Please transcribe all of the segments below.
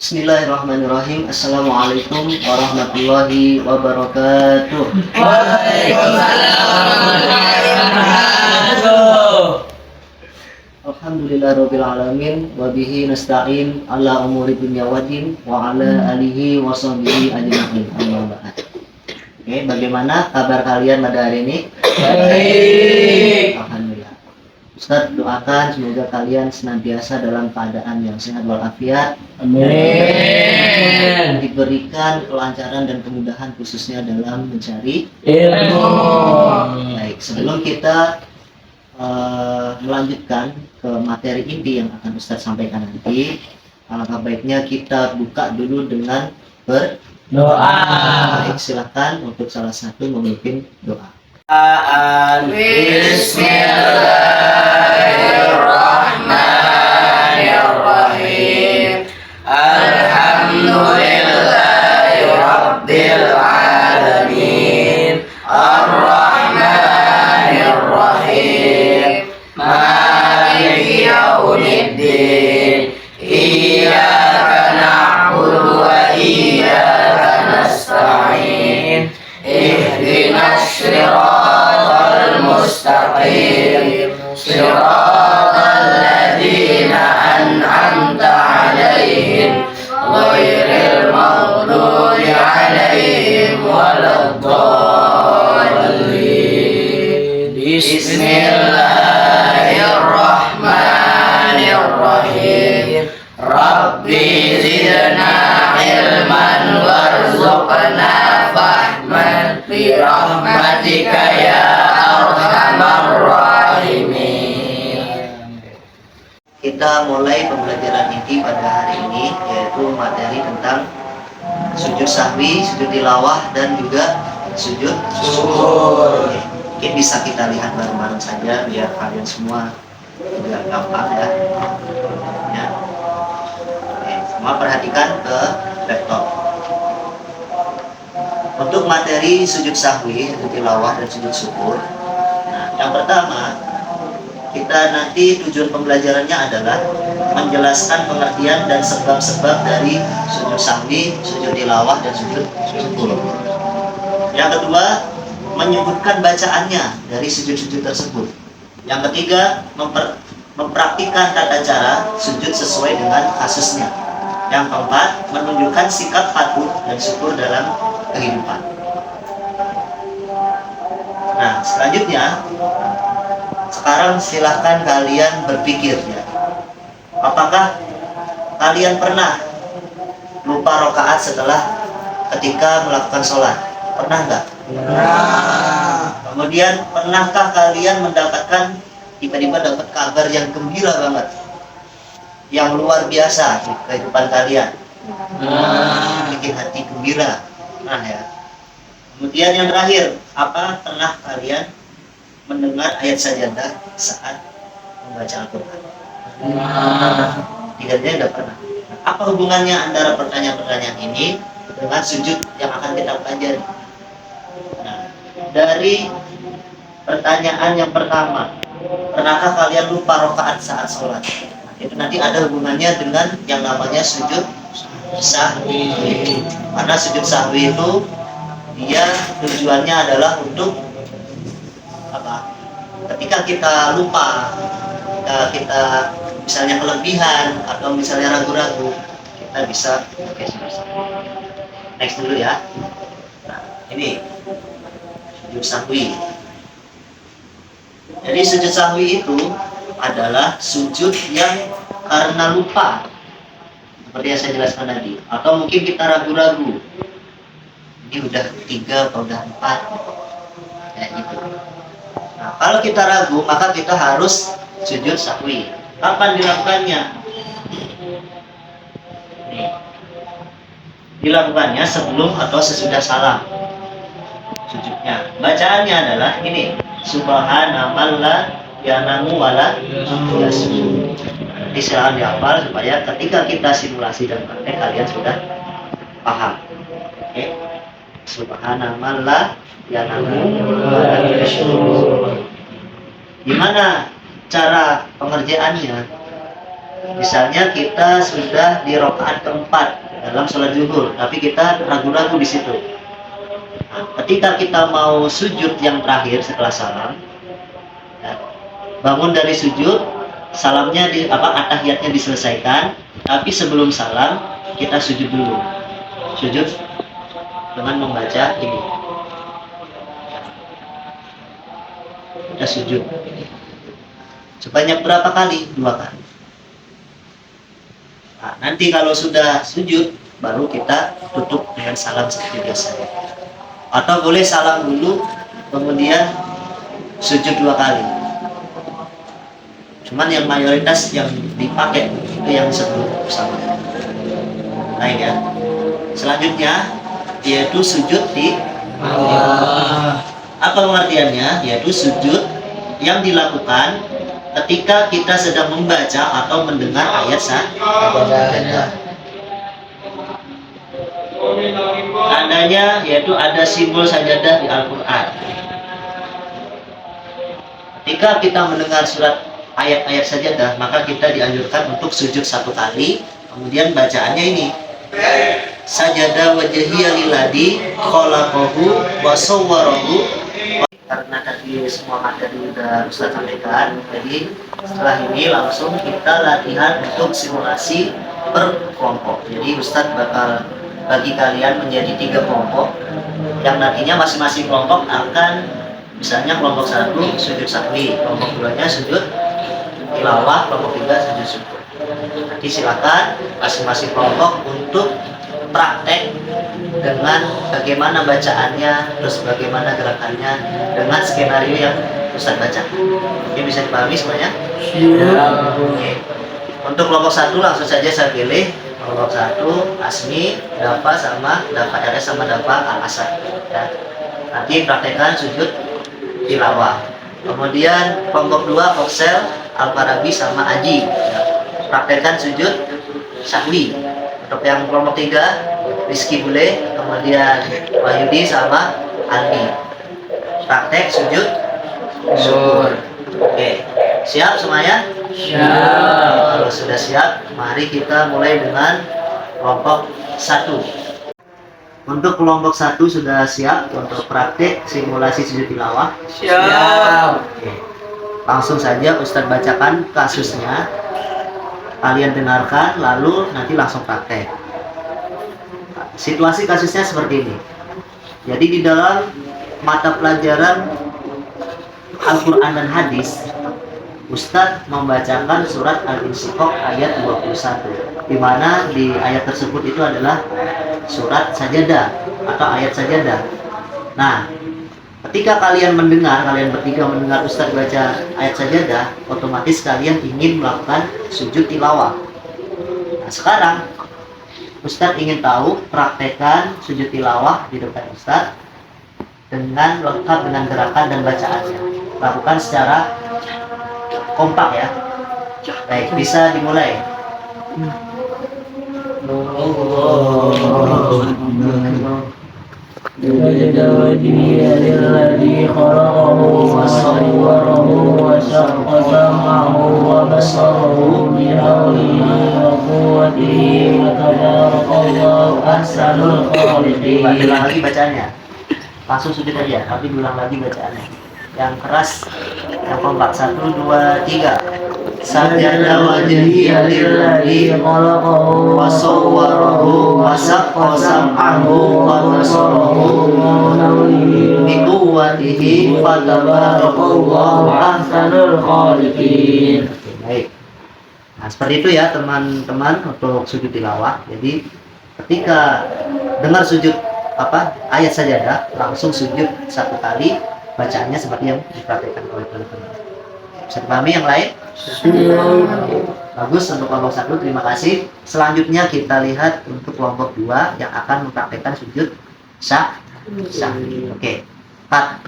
Bismillahirrahmanirrahim. Assalamualaikum warahmatullahi wabarakatuh. Waalaikumsalam warahmatullahi wabarakatuh. Alhamdulillahirabbil alamin wa bihi nasta'in ala umuri dunya waddin wa ala alihi wa sahbihi ajma'in. Amma ba'd. Oke, bagaimana kabar kalian pada hari ini? Baik. Alhamdulillah. Ustaz doakan semoga kalian senantiasa dalam keadaan yang sehat walafiat. Amin. Diberikan kelancaran dan kemudahan khususnya dalam mencari Ilmu. Baik, sebelum kita melanjutkan ke materi inti yang akan Ustaz sampaikan nanti, alangkah baiknya kita buka dulu dengan Doa. Baik, silakan untuk salah satu memimpin doa. Bismillahirrahmanirrahim. Alhamdulillahi rabbil alamin. Ar-Rahmanir-Rahim. Maliki yaumiddin. Iyyaka na'budu wa iyyaka nasta'in. Ihdinas siratal mustaqim. Siratal ladzina an'amta 'alaihim ghairil maghdubi 'alaihim waladdallin. Bismillahirrahmanirrahim. Rabbi zidna ilman warzuqna fahman bi rahmatika ya arhamar rahimin. Kita mulai pembelajaran inti pada hari ini, yaitu materi tentang sujud sahwi, sujud tilawah, dan juga sujud syukur. Mungkin bisa kita lihat bareng-bareng saja biar kalian semua juga gampang ya. Oke, semua perhatikan ke laptop. Untuk materi sujud sahwi, sujud tilawah, dan sujud syukur. Nah, yang pertama, kita nanti tujuan pembelajarannya adalah menjelaskan pengertian dan sebab-sebab dari sujud sahwi, sujud tilawah, dan sujud syukur. Yang kedua, menyebutkan bacaannya dari sujud-sujud tersebut. Yang ketiga, mempraktikkan tata cara sujud sesuai dengan kasusnya. Yang keempat, menunjukkan sikap patuh dan syukur dalam kehidupan. Nah, selanjutnya, sekarang silahkan kalian berpikir ya. Apakah kalian pernah lupa rakaat setelah ketika melakukan sholat? Pernah nggak? Kemudian pernahkah kalian mendapatkan tiba-tiba dapat kabar yang gembira banget, yang luar biasa di kehidupan kalian, bikin hati gembira? Nah ya. Kemudian yang terakhir, apa pernah kalian mendengar ayat sajadah saat membaca Al-Quran? Tiga-tiganya tidak pernah. Apa hubungannya antara pertanyaan-pertanyaan ini dengan sujud yang akan kita pelajari? Nah, dari pertanyaan yang pertama, pernahkah kalian lupa rakaat saat sholat? Nah, itu nanti ada hubungannya dengan yang namanya sujud sahwi. Karena sujud sahwi itu dia tujuannya adalah untuk apa? Ketika kita lupa, kita misalnya kelebihan atau misalnya ragu-ragu, kita bisa next dulu ya. Nah, ini sujud sahwi. Jadi sujud sahwi itu adalah sujud yang karena lupa, seperti yang saya jelaskan tadi, atau mungkin kita ragu-ragu, ini udah 3 atau udah 4, kayak gitu. Nah, kalau kita ragu, maka kita harus sujud sahwi. Kapan dilakukannya? Nih. Dilakukannya sebelum atau sesudah salam sujudnya. Bacaannya adalah ini, subhanallah yanamu wala yasjud. Nanti silahkan dihafal supaya ketika kita simulasi dan praktek kalian sudah paham. Oke. Subhanallah yanamu wala yasjud. Gimana cara pengerjaannya? Misalnya kita sudah di rakaat keempat dalam sholat zuhur, tapi kita ragu-ragu di situ. Nah, ketika kita mau sujud yang terakhir setelah salam, ya, bangun dari sujud, salamnya atahiyatnya diselesaikan, tapi sebelum salam kita sujud dulu. Sujud dengan membaca ini. Kita sujud. Sebanyak berapa kali? 2 kali. Nah, nanti kalau sudah sujud, baru kita tutup dengan salam seperti biasa. Atau boleh salam dulu, kemudian sujud 2 kali. Cuman yang mayoritas yang dipakai itu yang sebelum salam. Lain ya. Selanjutnya yaitu sujud di bawah. Apa pengertiannya? Yaitu sujud yang dilakukan ketika kita sedang membaca atau mendengar ayat sajadah. Tandanya yaitu ada simbol sajadah di Al-Quran. Ketika kita mendengar surat ayat-ayat sajadah, maka kita dianjurkan untuk sujud 1 kali. Kemudian bacaannya ini, sajada wajhiya lilladzi khalaqahu wa sawwarahu. Karena tadi semua materi udah Ustaz sampaikan, jadi setelah ini langsung kita latihan untuk simulasi per kelompok. Jadi Ustaz bakal bagi kalian menjadi 3 kelompok yang nantinya masing-masing kelompok akan, misalnya kelompok 1 sujud sahwi, kelompok 2-nya sujud tilawah, kelompok 3 sujud syukur. Nanti silakan masing-masing kelompok untuk praktek dengan bagaimana bacaannya, terus bagaimana gerakannya dengan skenario yang Ustaz baca. Oke, bisa dipahami semuanya? Oke. Untuk kelompok 1 langsung saja saya pilih. Kelompok 1 Asmi, Dafa sama Dafa RS sama Dafa Al-Asad. Ya. Nanti praktekkan sujud tilawah. Kemudian kelompok 2 Foksel, Al-Farabi sama Aji. Ya. Praktekkan sujud sahwi. Untuk yang kelompok 3 Rizky Bule, kemudian Wahyudi sama Albi. Praktek sujud syukur. Oke, siap semuanya? Siap. Kalau sudah siap, mari kita mulai dengan kelompok 1. Untuk kelompok 1 sudah siap untuk praktek simulasi sujud tilawah? Siap. Oke. Langsung saja Ustadz bacakan kasusnya. Kalian dengarkan, lalu nanti langsung praktek. Situasi kasusnya seperti ini. Jadi di dalam mata pelajaran Al-Quran dan Hadis, Ustadz membacakan surat Al-Insyiqaq ayat 21, di mana di ayat tersebut itu adalah surat sajadah atau ayat sajadah. Nah, ketika kalian bertiga mendengar Ustadz baca ayat sajadah, otomatis kalian ingin melakukan sujud tilawah. Nah, sekarang Ustadz ingin tahu praktekan sujud tilawah di depan Ustadz dengan lengkap dengan gerakan dan bacaannya. Lakukan secara kompak ya. Baik, bisa dimulai. سجد وجهي للذي خلقه وصوره وشق سمعه وبصره بحوله وقوته وتبارك الله أحسن الخالقين. Ulang lagi bacaannya. Langsung sujud aja, tapi ulang lagi bacaannya. Yang keras, yang kompak. 1, 2, 3. Sajada wajhiya lilladzi khalaqahu wa sawwarahu wa shaqqa sam'ahu wa basarahu bi quwwatihi fa tabarakallahu ahsanul khaliqin. Baik. Nah, seperti itu ya teman-teman untuk sujud tilawah. Jadi ketika dengar sujud ayat sajadah, langsung sujud 1 kali, bacaannya seperti yang dipraktikkan oleh teman-teman. Bisa dipahami yang lain? Bagus untuk kelompok 1, terima kasih. Selanjutnya kita lihat untuk kelompok 2 yang akan mempraktikkan sujud sahwi. Oke. 4.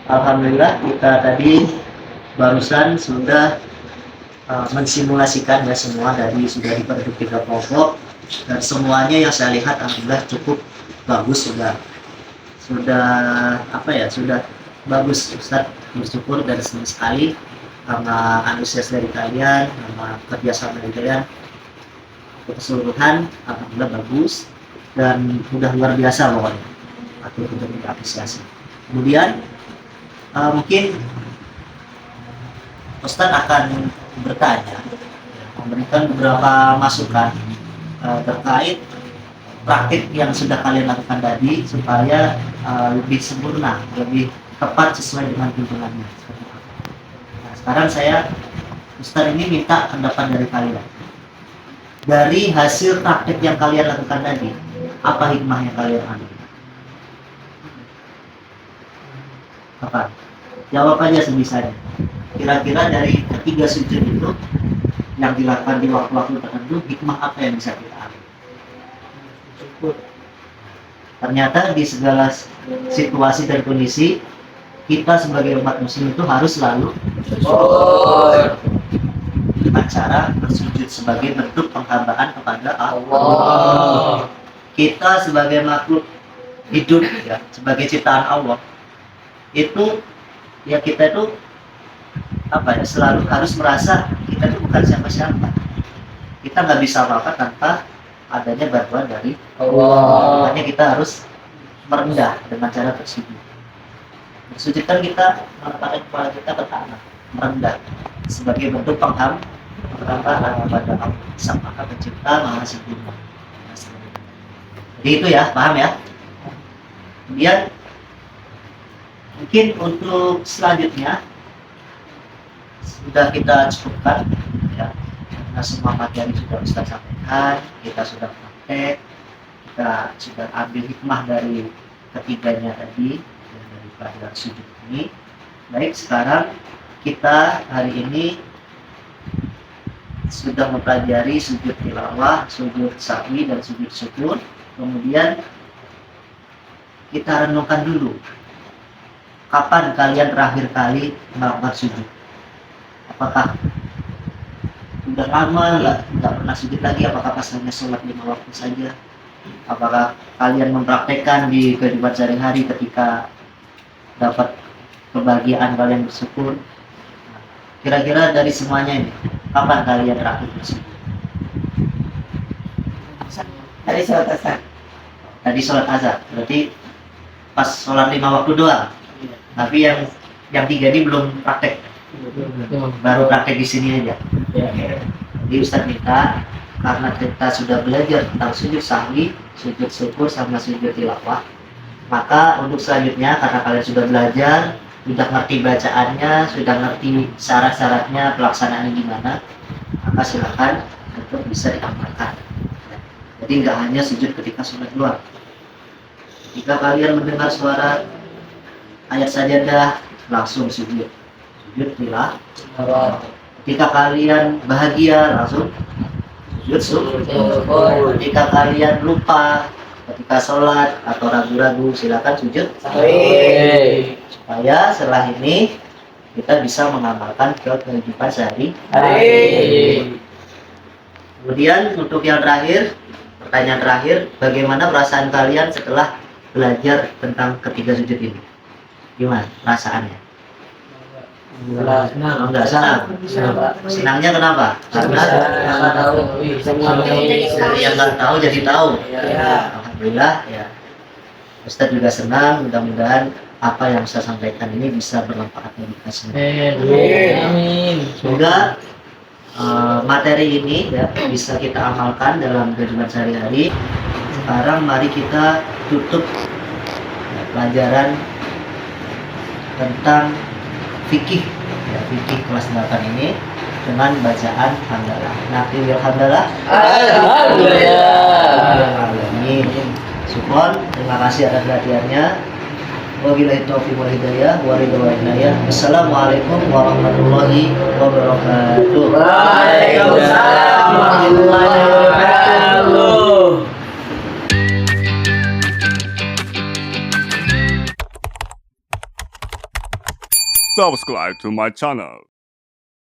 Alhamdulillah kita tadi barusan sudah mensimulasikan ya semua, sudah dibentuk 3 kelompok dan semuanya yang saya lihat alhamdulillah cukup bagus, sudah bagus. Ustadz bersyukur dan senang sekali sama antusias dari kalian, sama kerjasama dari kalian, keseluruhan alhamdulillah bagus dan udah luar biasa pokoknya. Patut untuk diapresiasi. Kemudian mungkin Ustadz akan bertanya, memberikan beberapa masukan terkait praktik yang sudah kalian lakukan tadi supaya lebih sempurna, lebih tepat sesuai dengan tuntunannya. Nah, sekarang Ustadz ini minta pendapat dari kalian. Dari hasil praktik yang kalian lakukan tadi, apa hikmah yang kalian ambil? Apa? Jawab aja sebisanya. Kira-kira dari ketiga sujud itu yang dilakukan di waktu-waktu tertentu, hikmah apa yang bisa kita ambil? Ternyata di segala situasi dan kondisi, kita sebagai umat muslim itu harus selalu dengan cara bersujud sebagai bentuk penghambaan kepada Allah. Kita sebagai makhluk hidup, ya, sebagai ciptaan Allah, itu ya kita itu selalu harus merasa kita itu bukan siapa-siapa. Kita nggak bisa apa-apa tanpa adanya bantuan dari Allah. Makanya kita harus merendah dengan cara bersujud. Bersujud kan kita meletakkan kepala kita ke tanah, merendah sebagai bentuk penghambaan kepada Allah Sang Maha Pencipta, Maha Sempurna. Jadi itu ya, paham ya? Kemudian mungkin untuk selanjutnya sudah kita cukupkan ya, karena semua materi sudah Ustaz sampaikan, kita sudah praktek, kita sudah ambil hikmah dari ketiganya tadi dari pelajaran sujud ini. Baik, sekarang kita hari ini sudah mempelajari sujud tilawah, sujud sahwi, dan sujud syukur. Kemudian kita renungkan dulu, kapan kalian terakhir kali melakukan sujud? Apakah udah lama nggak pernah sujud lagi? Apakah pas hanya sholat 5 waktu saja? Apakah kalian mempraktekkan di kehidupan sehari-hari ketika dapat kebahagiaan kalian bersyukur? Kira-kira dari semuanya ini, kapan kalian terakhir bersujud? Tadi sholat asar. Tadi sholat asar, berarti pas sholat 5 waktu doang. Tapi yang 3 ini belum praktek, baru praktek di sini aja. Jadi Ustadz minta, karena kita sudah belajar tentang sujud sahwi, sujud syukur, sama sujud tilawah, maka untuk selanjutnya karena kalian sudah belajar, sudah ngerti bacaannya, sudah ngerti syarat-syaratnya, pelaksanaannya gimana, maka silakan untuk bisa diamalkan. Jadi nggak hanya sujud ketika sholat doang. Jika kalian mendengar suara ayat sajadah, langsung sujud tilawah. Ketika kalian bahagia, langsung sujud syukur. Ketika kalian lupa ketika sholat atau ragu-ragu, silakan sujud sahwi. Supaya setelah ini kita bisa mengamalkan ke kehidupan sehari-hari. Kemudian untuk yang terakhir, pertanyaan terakhir, bagaimana perasaan kalian setelah belajar tentang ketiga sujud ini? Gimana perasaannya? Enggak senang. Senangnya kenapa? Karena yang nggak tahu jadi tahu. Alhamdulillah ya. Ustadz juga senang. Mudah-mudahan apa yang saya sampaikan ini bisa bermanfaat bagi kita semua. Amin. Semoga materi ini ya bisa kita amalkan dalam kehidupan sehari-hari. Sekarang mari kita tutup pelajaran tentang fikih ya, fikih kelas 8 ini dengan bacaan hamdalah. Nakil hamdalah. Alhamdulillah. Amin. Syukron, terima kasih atas perhatiannya. Wabillahi taufiq wal hidayah wa ridha wal inayah. Assalamualaikum warahmatullahi wabarakatuh. Waalaikumsalam warahmatullahi wabarakatuh. Subscribe to my channel.